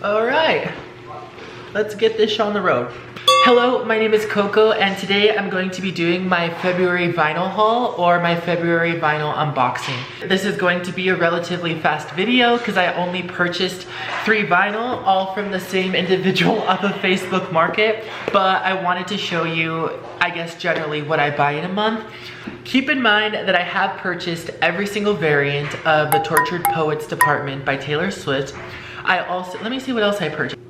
All right, let's get this show on the road. Hello, my name is Coco, and today I'm going to be doing my February vinyl haul or my February vinyl unboxing. This is going to be a relatively fast video because I only purchased 3 vinyl, all from the same individual off of Facebook Market, but I wanted to show you, I guess, generally what I buy in a month. Keep in mind that I have purchased every single variant of the Tortured Poets Department by Taylor Swift. I also, let me see what else I purchased.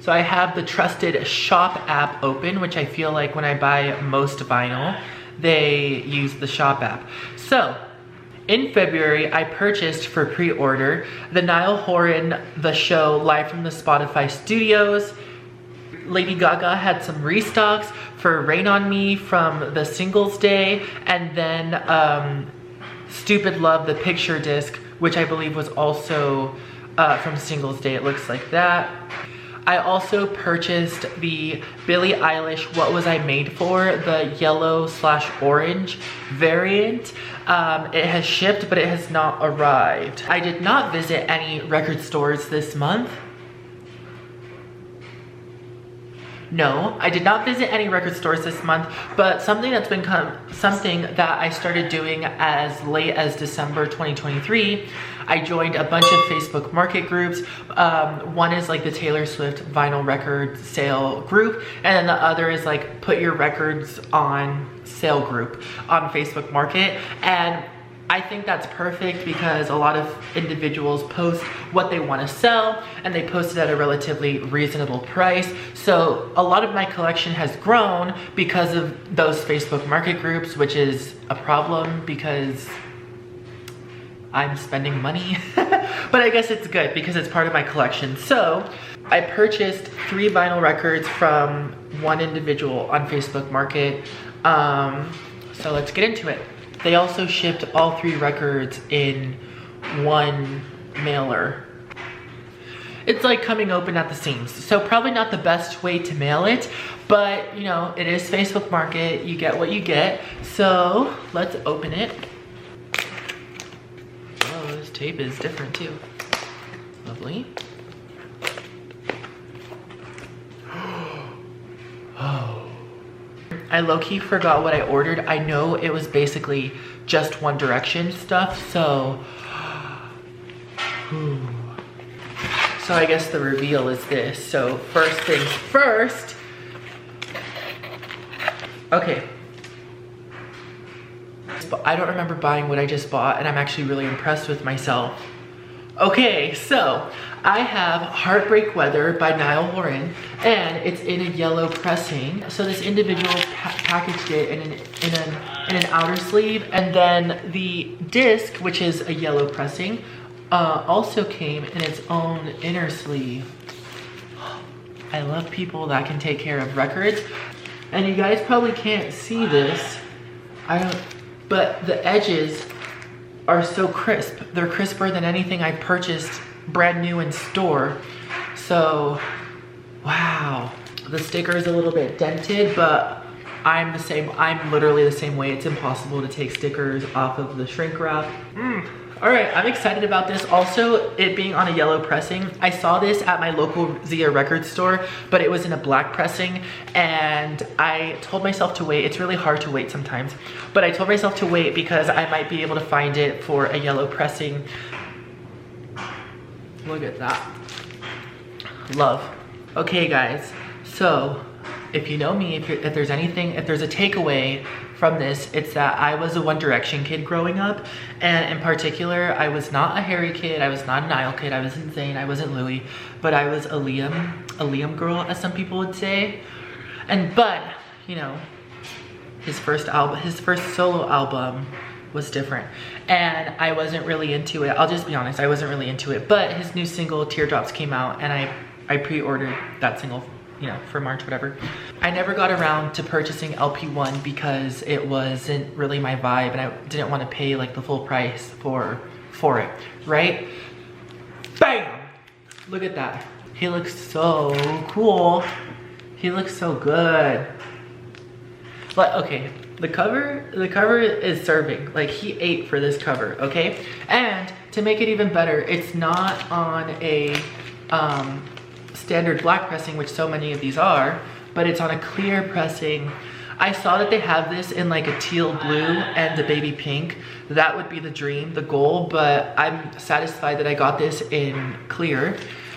So I have the trusted shop app open, which I feel like when I buy most vinyl, they use the shop app. So in February, I purchased for pre-order the Niall Horan The Show live from the Spotify studios. Lady Gaga had some restocks for Rain on Me from the Singles Day, and then Stupid Love, the picture disc, which I believe was also from Singles Day. It looks like that. I also purchased the Billie Eilish What Was I Made For, the yellow/orange variant. It has shipped, but it has not arrived. I did not visit any record stores this month. No, I did not visit any record stores this month, but something that's become something that I started doing as late as December 2023, I joined a bunch of Facebook Market groups. One is like the Taylor Swift vinyl record sale group, and then the other is like put your records on sale group on Facebook Market. And I think that's perfect because a lot of individuals post what they want to sell, and they post it at a relatively reasonable price. So a lot of my collection has grown because of those Facebook Market groups, which is a problem because I'm spending money. But I guess it's good because it's part of my collection. So I purchased 3 vinyl records from one individual on Facebook Market. So let's get into it. They also shipped all 3 records in one mailer. It's like coming open at the seams. So probably not the best way to mail it, but you know, it is Facebook Market. You get what you get. So let's open it. Oh, this tape is different too. Lovely. Oh. I low-key forgot what I ordered. I know it was basically just One Direction stuff, so I guess the reveal is this. So first things first. Okay. I don't remember buying what I just bought, and I'm actually really impressed with myself. Okay, so I have Heartbreak Weather by Niall Horan, and it's in a yellow pressing. So this individual packaged it in an outer sleeve, and then the disc, which is a yellow pressing, also came in its own inner sleeve. I love people that can take care of records, and you guys probably can't see this. But the edges are so crisp. They're crisper than anything I purchased brand new in store. So, wow. The sticker is a little bit dented, but I'm the same. I'm literally the same way. It's impossible to take stickers off of the shrink wrap. All right, I'm excited about this. Also, it being on a yellow pressing, I saw this at my local Zia record store, but it was in a black pressing, and I told myself to wait. It's really hard to wait sometimes, but I told myself to wait because I might be able to find it for a yellow pressing. Look at that. Love. Okay, guys, so if you know me, if there's a takeaway from this, it's that I was a One Direction kid growing up, and in particular, I was not a Harry kid, I was not a Niall kid, I wasn't Zayn, I wasn't Louis, but I was a Liam girl, as some people would say. But you know, his first solo album was different, and I wasn't really into it. I'll just be honest, I wasn't really into it. But his new single Teardrops came out, and I pre-ordered that single, you know, for March, whatever. I never got around to purchasing LP1 because it wasn't really my vibe, and I didn't want to pay like the full price for it, right? Bam! Look at that. He looks so cool. He looks so good. But okay, the cover is serving. Like, he ate for this cover, okay? And to make it even better, it's not on a standard black pressing, which so many of these are, but it's on a clear pressing. I saw that they have this in like a teal blue and a baby pink. That would be the dream, the goal, but I'm satisfied that I got this in clear.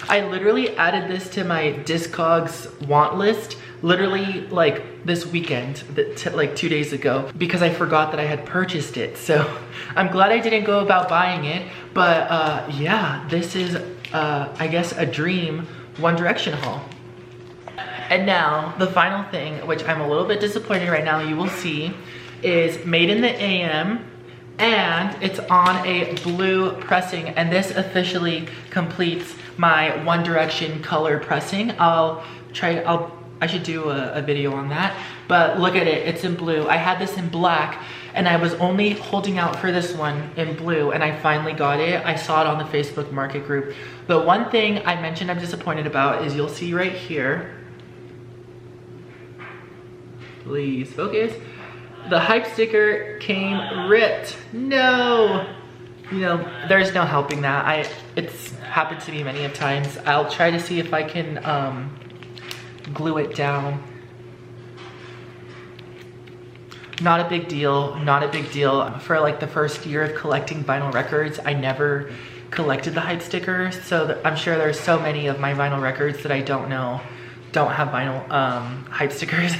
I literally added this to my Discogs want list literally like this weekend, like 2 days ago, because I forgot that I had purchased it. So I'm glad I didn't go about buying it, but yeah, this is I guess a dream One Direction haul. And now the final thing, which I'm a little bit disappointed right now, you will see, is made in the AM, and it's on a blue pressing, and this officially completes my One Direction color pressing. I should do a video on that, but look at it, it's in blue. I had this in black, and I was only holding out for this one in blue, and I finally got it. I saw it on the Facebook market group. The one thing I mentioned I'm disappointed about is, you'll see right here, please focus, the hype sticker came ripped. No, you know, there's no helping that. It's happened to me many of times. I'll try to see if I can glue it down. Not a big deal, not a big deal. For like the first year of collecting vinyl records, I never collected the hype stickers, so I'm sure there's so many of my vinyl records that I don't have vinyl hype stickers.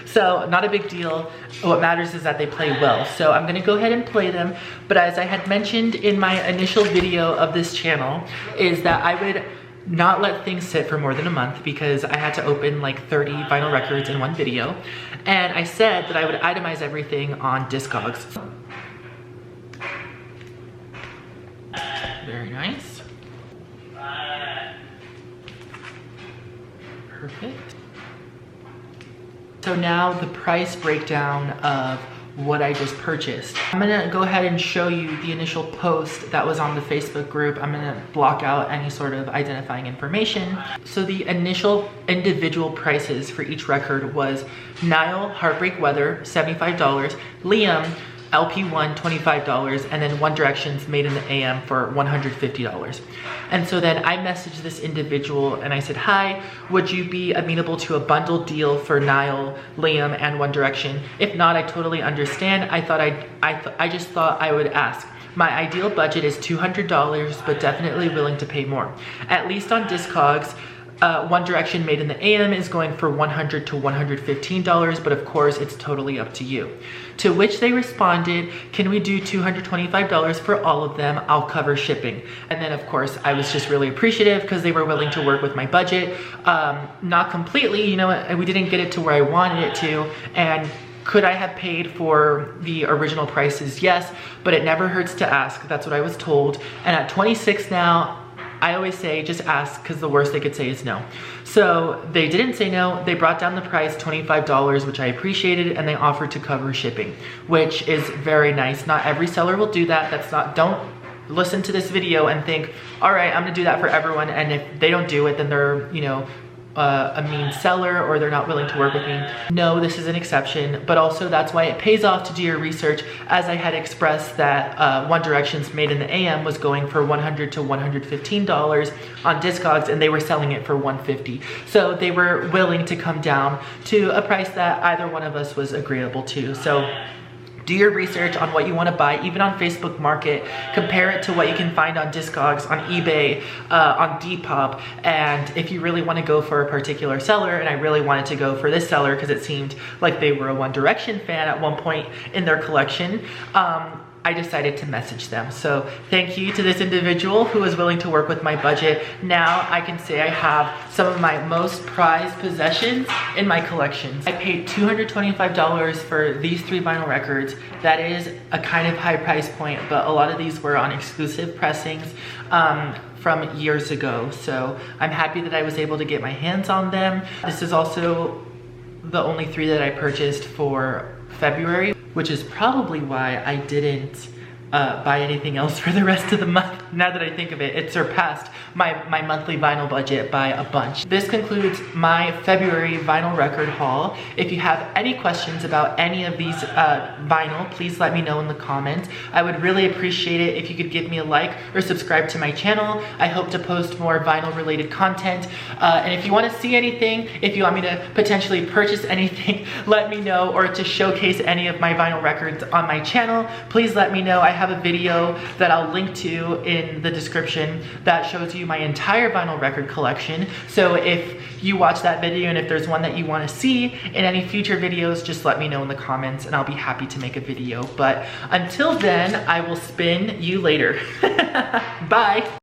So not a big deal. What matters is that they play well. So I'm gonna go ahead and play them. But as I had mentioned in my initial video of this channel, is that I would not let things sit for more than a month, because I had to open like 30 vinyl records in one video. And I said that I would itemize everything on Discogs. Very nice. Perfect. So now the price breakdown of what I just purchased. I'm gonna go ahead and show you the initial post that was on the Facebook group. I'm gonna block out any sort of identifying information. So the initial individual prices for each record was Niall Heartbreak Weather, $75, Liam LP1, $25, and then One Direction's Made in the AM for $150. And so then I messaged this individual and I said, hi, would you be amenable to a bundle deal for Niall, Liam, and One Direction? If not, I totally understand. I just thought I would ask. My ideal budget is $200, but definitely willing to pay more. At least on Discogs, One Direction Made in the AM is going for $100 to $115, but of course it's totally up to you. To which they responded, can we do $225 for all of them? I'll cover shipping. And then of course I was just really appreciative because they were willing to work with my budget. Not completely, you know, we didn't get it to where I wanted it to, and could I have paid for the original prices? Yes, but it never hurts to ask. That's what I was told. And at 26 now, I always say just ask, because the worst they could say is no. So they didn't say no. They brought down the price $25, which I appreciated, and they offered to cover shipping, which is very nice. Not every seller will do that. Don't listen to this video and think, all right, I'm gonna do that for everyone, and if they don't do it, then they're, you know, a mean seller, or they're not willing to work with me. No, this is an exception, but also that's why it pays off to do your research, as I had expressed that One Direction's Made in the AM was going for $100 to $115 on Discogs, and they were selling it for $150. So they were willing to come down to a price that either one of us was agreeable to. So do your research on what you want to buy, even on Facebook Market. Compare it to what you can find on Discogs, on eBay, on Depop. And if you really want to go for a particular seller, and I really wanted to go for this seller because it seemed like they were a One Direction fan at one point in their collection, I decided to message them. So thank you to this individual who was willing to work with my budget. Now I can say I have some of my most prized possessions in my collections. I paid $225 for these 3 vinyl records. That is a kind of high price point, but a lot of these were on exclusive pressings from years ago. So I'm happy that I was able to get my hands on them. This is also the only 3 that I purchased for February, which is probably why I didn't buy anything else for the rest of the month. Now that I think of it, it surpassed my monthly vinyl budget by a bunch. This concludes my February vinyl record haul. If you have any questions about any of these vinyl, please let me know in the comments. I would really appreciate it if you could give me a like or subscribe to my channel. I hope to post more vinyl related content. And if you want to see anything, if you want me to potentially purchase anything, let me know, or to showcase any of my vinyl records on my channel, please let me know. I have a video that I'll link to in the description that shows you my entire vinyl record collection. So if you watch that video and if there's one that you want to see in any future videos, just let me know in the comments and I'll be happy to make a video. But until then, I will spin you later. Bye.